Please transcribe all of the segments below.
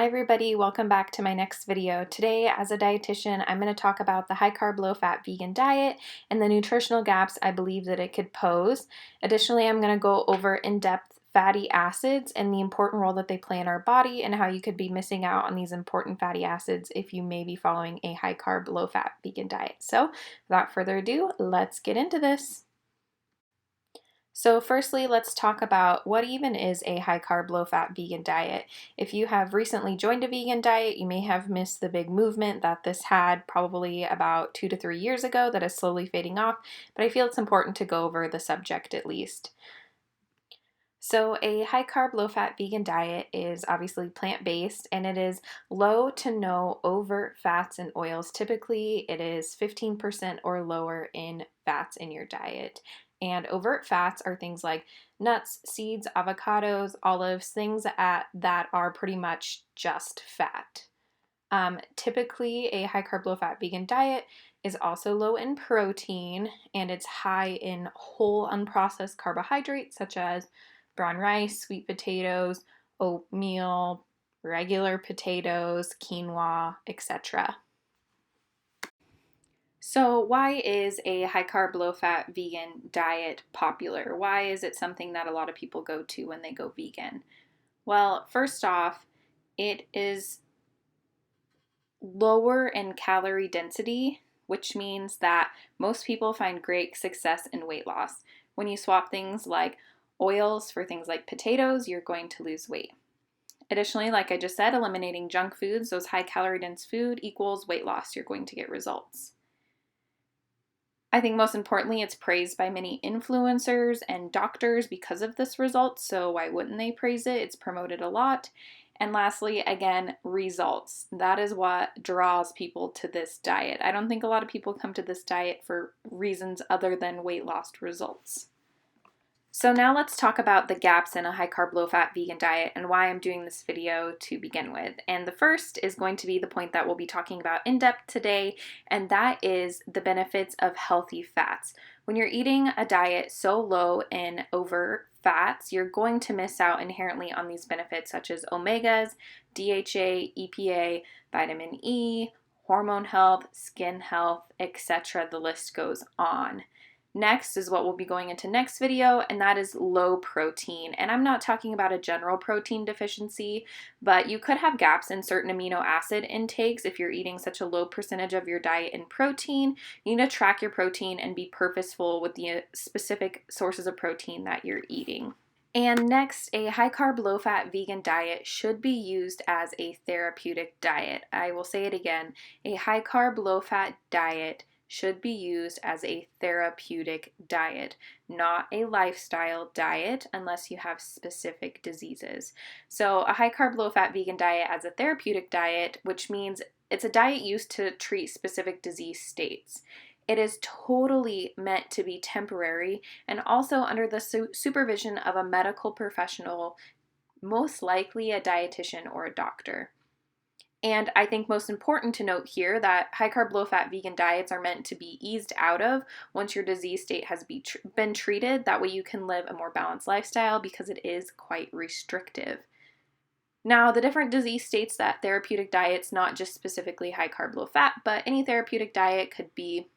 everybody, welcome back to my next video. Today, as a dietitian, I'm going to talk about the high carb, low fat vegan diet and the nutritional gaps I believe that it could pose. Additionally, I'm going to go over in-depth fatty acids and the important role that they play in our body and how you could be missing out on these important fatty acids if you may be following a high carb, low fat vegan diet. So without further ado, let's get into this. So firstly, let's talk about what even is a high carb, low fat vegan diet. If you have recently joined a vegan diet, you may have missed the big movement that this had probably about 2 to 3 years ago that is slowly fading off, but I feel it's important to go over the subject at least. So a high carb, low fat vegan diet is obviously plant-based and it is low to no overt fats and oils. Typically it is 15% or lower in fats in your diet. And overt fats are things like nuts, seeds, avocados, olives, things that are pretty much just fat. Typically a high carb, low fat vegan diet is also low in protein and it's high in whole unprocessed carbohydrates such as brown rice, sweet potatoes, oatmeal, regular potatoes, quinoa, etc. So why is a high carb, low fat vegan diet popular? Why is it something that a lot of people go to when they go vegan? Well, first off, it is lower in calorie density, which means that most people find great success in weight loss. When you swap things like oils for things like potatoes, you're going to lose weight. Additionally, like I just said, eliminating junk foods, those high calorie dense food equals weight loss. You're going to get results. I think most importantly, it's praised by many influencers and doctors because of this result, so why wouldn't they praise it? It's promoted a lot. And lastly, again, results. That is what draws people to this diet. I don't think a lot of people come to this diet for reasons other than weight loss results. So now let's talk about the gaps in a high carb, low fat vegan diet and why I'm doing this video to begin with. And the first is going to be the point that we'll be talking about in depth today, and that is the benefits of healthy fats. When you're eating a diet so low in overt fats, you're going to miss out inherently on these benefits such as omegas, DHA, EPA, vitamin E, hormone health, skin health, etc. The list goes on. Next is what we'll be going into next video, and that is low protein. And I'm not talking about a general protein deficiency, but you could have gaps in certain amino acid intakes if you're eating such a low percentage of your diet in protein. You need to track your protein and be purposeful with the specific sources of protein that you're eating. And next, a high carb, low fat vegan diet should be used as a therapeutic diet. I will say it again, a high carb, low fat diet should be used as a therapeutic diet, not a lifestyle diet unless you have specific diseases. So a high carb, low fat vegan diet as a therapeutic diet, which means it's a diet used to treat specific disease states. It is totally meant to be temporary and also under the supervision of a medical professional, most likely a dietitian or a doctor. And I think most important to note here that high carb, low fat vegan diets are meant to be eased out of once your disease state has been treated. That way you can live a more balanced lifestyle because it is quite restrictive. Now, the different disease states that therapeutic diets, not just specifically high carb, low fat, but any therapeutic diet could be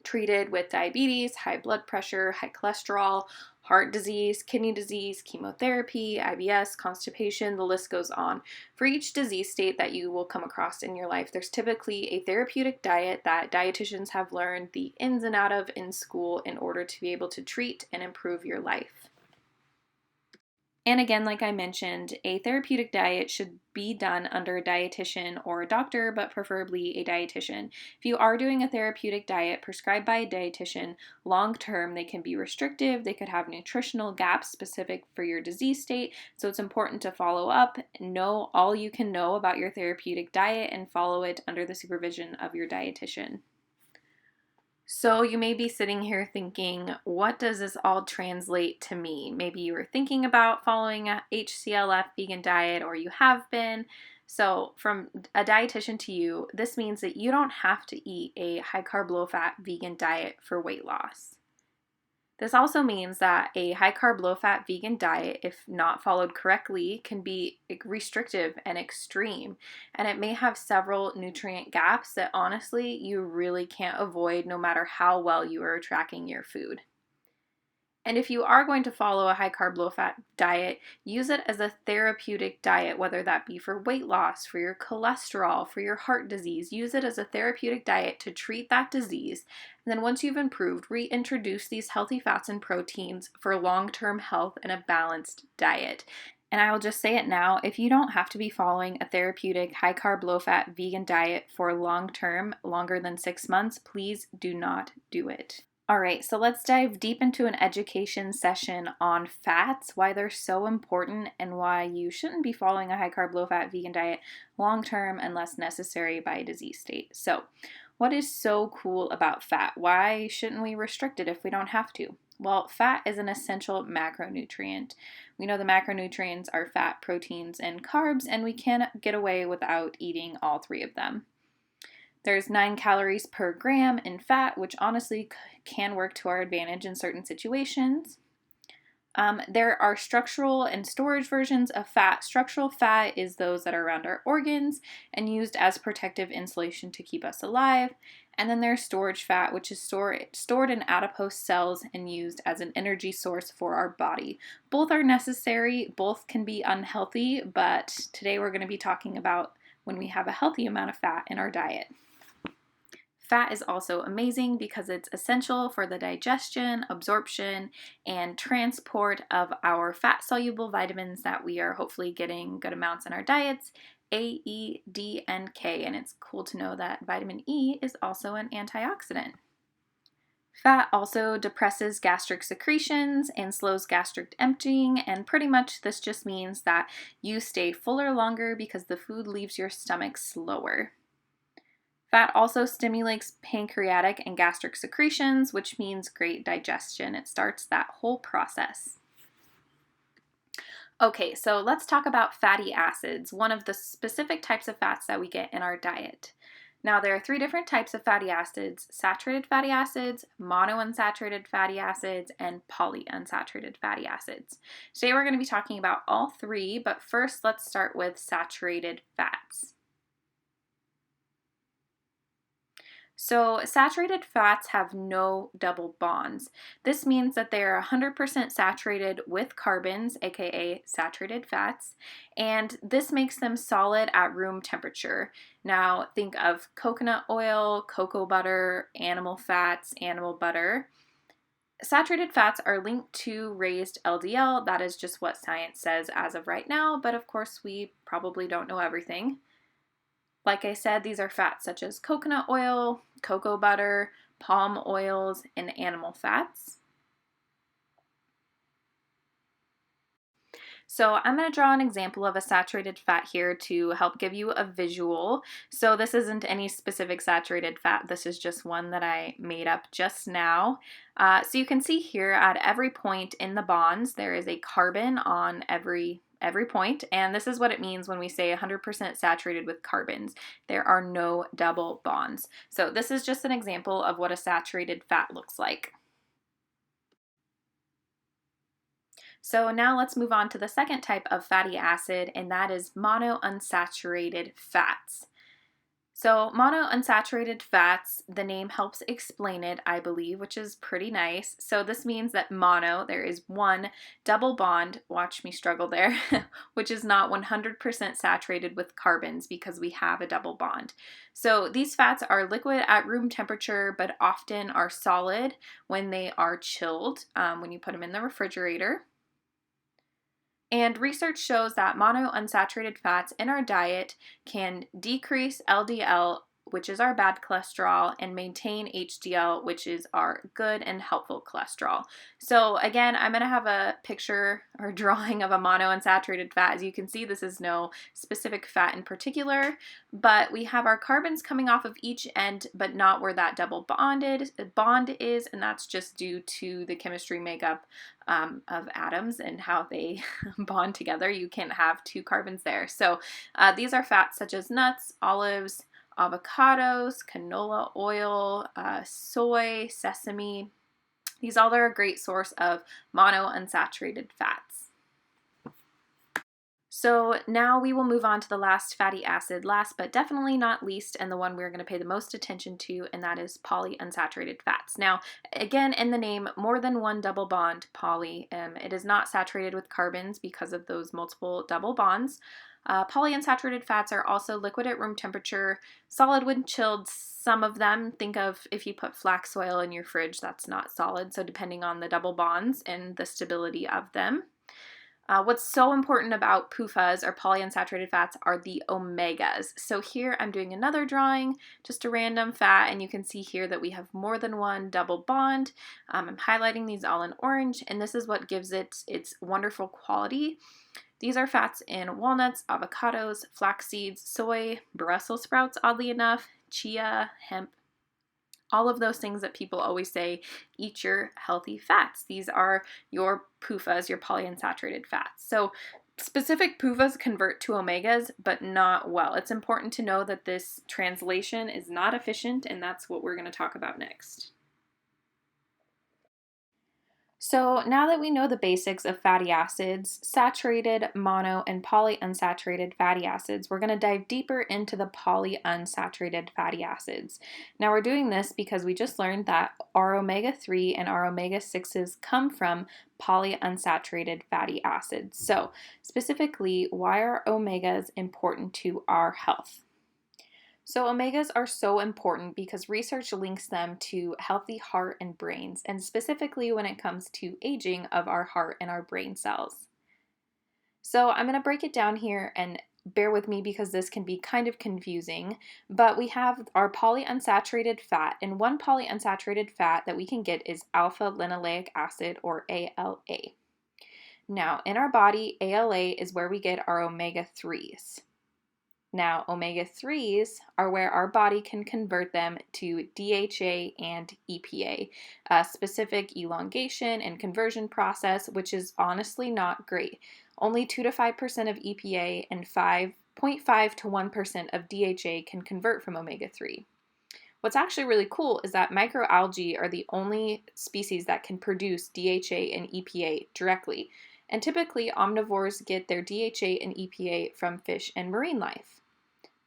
treated with diabetes, high blood pressure, high cholesterol, heart disease, kidney disease, chemotherapy, IBS, constipation, the list goes on. For each disease state that you will come across in your life, there's typically a therapeutic diet that dietitians have learned the ins and outs of in school in order to be able to treat and improve your life. And again, like I mentioned, a therapeutic diet should be done under a dietitian or a doctor, but preferably a dietitian. If you are doing a therapeutic diet prescribed by a dietitian, long term, they can be restrictive. They could have nutritional gaps specific for your disease state. So it's important to follow up, know all you can know about your therapeutic diet, and follow it under the supervision of your dietitian. So you may be sitting here thinking, what does this all translate to me? Maybe you were thinking about following a HCLF vegan diet, or you have been. So from a dietitian to you, this means that you don't have to eat a high carb, low fat vegan diet for weight loss. This also means that a high carb, low fat vegan diet, if not followed correctly, can be restrictive and extreme, and it may have several nutrient gaps that honestly you really can't avoid no matter how well you are tracking your food. And if you are going to follow a high carb, low fat diet, use it as a therapeutic diet, whether that be for weight loss, for your cholesterol, for your heart disease. Use it as a therapeutic diet to treat that disease. And then once you've improved, reintroduce these healthy fats and proteins for long-term health and a balanced diet. And I will just say it now, if you don't have to be following a therapeutic high carb, low fat vegan diet for long term, longer than 6 months, please do not do it. All right, so let's dive deep into an education session on fats, why they're so important, and why you shouldn't be following a high carb, low fat vegan diet long term unless necessary by a disease state. So, what is so cool about fat? Why shouldn't we restrict it if we don't have to? Well, fat is an essential macronutrient. We know the macronutrients are fat, proteins, and carbs, and we can't get away without eating all three of them. There's 9 calories per gram in fat, which honestly can work to our advantage in certain situations. There are structural and storage versions of fat. Structural fat is those that are around our organs and used as protective insulation to keep us alive. And then there's storage fat, which is stored in adipose cells and used as an energy source for our body. Both are necessary, both can be unhealthy, but today we're going to be talking about when we have a healthy amount of fat in our diet. Fat is also amazing because it's essential for the digestion, absorption, and transport of our fat-soluble vitamins that we are hopefully getting good amounts in our diets, A, E, D, and K, and it's cool to know that vitamin E is also an antioxidant. Fat also depresses gastric secretions and slows gastric emptying, and pretty much this just means that you stay fuller longer because the food leaves your stomach slower. Fat also stimulates pancreatic and gastric secretions, which means great digestion. It starts that whole process. Okay, so let's talk about fatty acids, one of the specific types of fats that we get in our diet. Now, there are 3 different types of fatty acids: saturated fatty acids, monounsaturated fatty acids, and polyunsaturated fatty acids. Today we're going to be talking about all 3, but first let's start with saturated fats. So saturated fats have no double bonds. This means that they are 100% saturated with carbons, aka saturated fats, and this makes them solid at room temperature. Now think of coconut oil, cocoa butter, animal fats, animal butter. Saturated fats are linked to raised LDL. That is just what science says as of right now, but of course we probably don't know everything. Like I said, these are fats such as coconut oil, cocoa butter, palm oils, and animal fats. So I'm going to draw an example of a saturated fat here to help give you a visual. So this isn't any specific saturated fat. This is just one that I made up just now. So you can see here at every point in the bonds, there is a carbon on every point, and this is what it means when we say 100% saturated with carbons. There are no double bonds. So this is just an example of what a saturated fat looks like. So now let's move on to the second type of fatty acid, and that is monounsaturated fats. So monounsaturated fats, the name helps explain it, I believe, which is pretty nice. So this means that mono, there is one double bond, watch me struggle there, which is not 100% saturated with carbons because we have a double bond. So these fats are liquid at room temperature, but often are solid when they are chilled, when you put them in the refrigerator. And research shows that monounsaturated fats in our diet can decrease LDL, which is our bad cholesterol, and maintain HDL, which is our good and helpful cholesterol. So again, I'm going to have a picture or drawing of a monounsaturated fat. As you can see, this is no specific fat in particular, but we have our carbons coming off of each end, but not where that double bond is, and that's just due to the chemistry makeup of atoms and how they bond together. You can't have 2 carbons there. So these are fats such as nuts, olives, avocados, canola oil, soy, sesame, These all are a great source of monounsaturated fats. So now we will move on to the last fatty acid, last but definitely not least, and the one we're going to pay the most attention to, and that is polyunsaturated fats. Now, again, in the name, more than one double bond poly. It is not saturated with carbons because of those multiple double bonds. Polyunsaturated fats are also liquid at room temperature, solid when chilled. Some of them, think of if you put flax oil in your fridge, that's not solid. So depending on the double bonds and the stability of them. What's so important about PUFAs, or polyunsaturated fats, are the omegas. So here I'm doing another drawing, just a random fat, and you can see here that we have more than one double bond. I'm highlighting these all in orange, and this is what gives it its wonderful quality. These are fats in walnuts, avocados, flax seeds, soy, Brussels sprouts, oddly enough, chia, hemp, all of those things that people always say, eat your healthy fats. These are your PUFAs, your polyunsaturated fats. So specific PUFAs convert to omegas, but not well. It's important to know that this translation is not efficient, and that's what we're going to talk about next. So now that we know the basics of fatty acids, saturated, mono, and polyunsaturated fatty acids, we're going to dive deeper into the polyunsaturated fatty acids. Now we're doing this because we just learned that our omega-3 and our omega-6s come from polyunsaturated fatty acids. So specifically, why are omegas important to our health? So omegas are so important because research links them to healthy heart and brains, and specifically when it comes to aging of our heart and our brain cells. So I'm going to break it down here, and bear with me because this can be kind of confusing, but we have our polyunsaturated fat, and one polyunsaturated fat that we can get is alpha-lenoleic acid, or ALA. Now, in our body, ALA is where we get our omega-3s. Now, omega-3s are where our body can convert them to DHA and EPA, a specific elongation and conversion process, which is honestly not great. Only 2 to 5% of EPA and 5.5 to 1% of DHA can convert from omega-3. What's actually really cool is that microalgae are the only species that can produce DHA and EPA directly, and typically omnivores get their DHA and EPA from fish and marine life.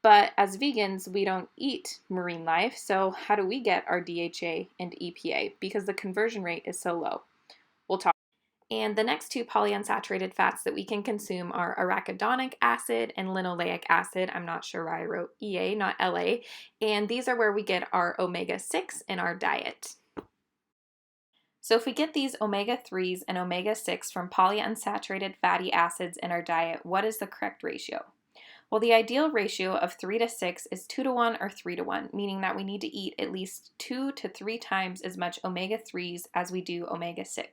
But as vegans, we don't eat marine life, so how do we get our DHA and EPA? Because the conversion rate is so low. We'll talk. And the next two polyunsaturated fats that we can consume are arachidonic acid and lenoleic acid. I'm not sure why I wrote EA, not LA. And these are where we get our omega-6 in our diet. So if we get these omega-3s and omega-6 from polyunsaturated fatty acids in our diet, what is the correct ratio? Well, the ideal ratio of 3 to 6 is 2 to 1 or 3 to 1, meaning that we need to eat at least 2 to 3 times as much omega-3s as we do omega-6.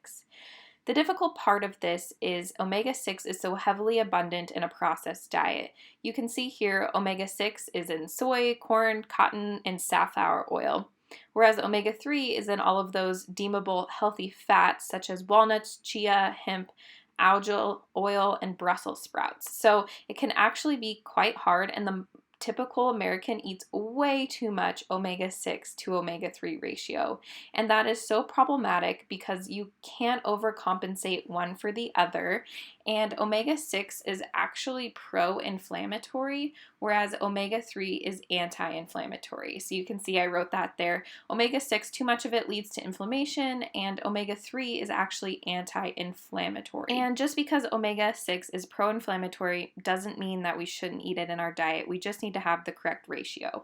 The difficult part of this is omega-6 is so heavily abundant in a processed diet. You can see here omega-6 is in soy, corn, cotton, and safflower oil, whereas omega-3 is in all of those deemable healthy fats such as walnuts, chia, hemp, algal oil, and Brussels sprouts. So it can actually be quite hard, and the typical American eats way too much omega-6 to omega-3 ratio. And that is so problematic because you can't overcompensate one for the other. And omega-6 is actually pro-inflammatory, whereas omega-3 is anti-inflammatory. So you can see I wrote that there. Omega-6, too much of it leads to inflammation, and omega-3 is actually anti-inflammatory. And just because omega-6 is pro-inflammatory doesn't mean that we shouldn't eat it in our diet. We just need to have the correct ratio.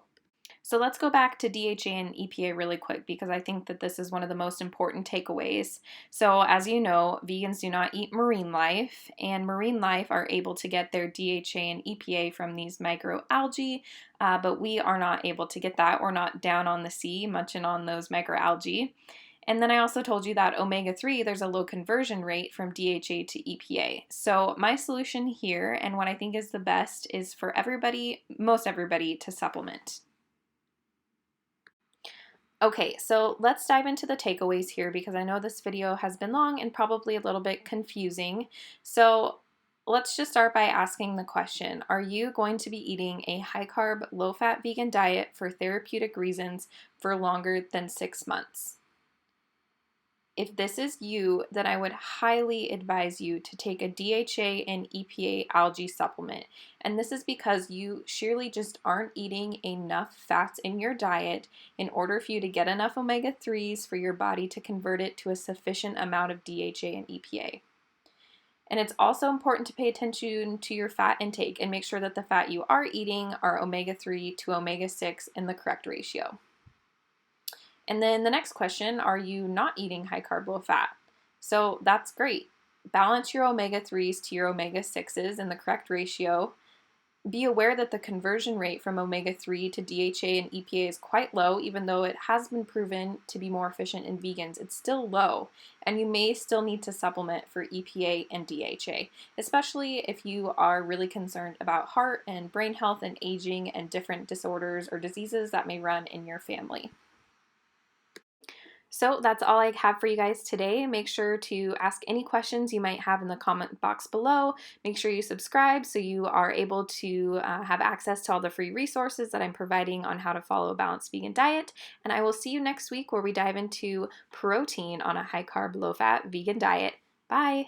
So let's go back to DHA and EPA really quick because I think that this is one of the most important takeaways. So as you know, vegans do not eat marine life, and marine life are able to get their DHA and EPA from these microalgae, but we are not able to get that. We're not down on the sea munching on those microalgae. And then I also told you that omega-3, there's a low conversion rate from DHA to EPA. So my solution here, and what I think is the best, is for everybody, most everybody, to supplement. Okay, so let's dive into the takeaways here because I know this video has been long and probably a little bit confusing. So let's just start by asking the question, are you going to be eating a high-carb, low-fat vegan diet for therapeutic reasons for longer than 6 months? If this is you, then I would highly advise you to take a DHA and EPA algae supplement. And this is because you surely just aren't eating enough fats in your diet in order for you to get enough omega-3s for your body to convert it to a sufficient amount of DHA and EPA. And it's also important to pay attention to your fat intake and make sure that the fat you are eating are omega-3 to omega-6 in the correct ratio. And then the next question, are you not eating high carb, low fat? So that's great. Balance your omega-3s to your omega-6s in the correct ratio. Be aware that the conversion rate from omega-3 to DHA and EPA is quite low, even though it has been proven to be more efficient in vegans. It's still low, and you may still need to supplement for EPA and DHA, especially if you are really concerned about heart and brain health and aging and different disorders or diseases that may run in your family. So that's all I have for you guys today. Make sure to ask any questions you might have in the comment box below. Make sure you subscribe so you are able to have access to all the free resources that I'm providing on how to follow a balanced vegan diet. And I will see you next week where we dive into protein on a high carb, low fat vegan diet. Bye.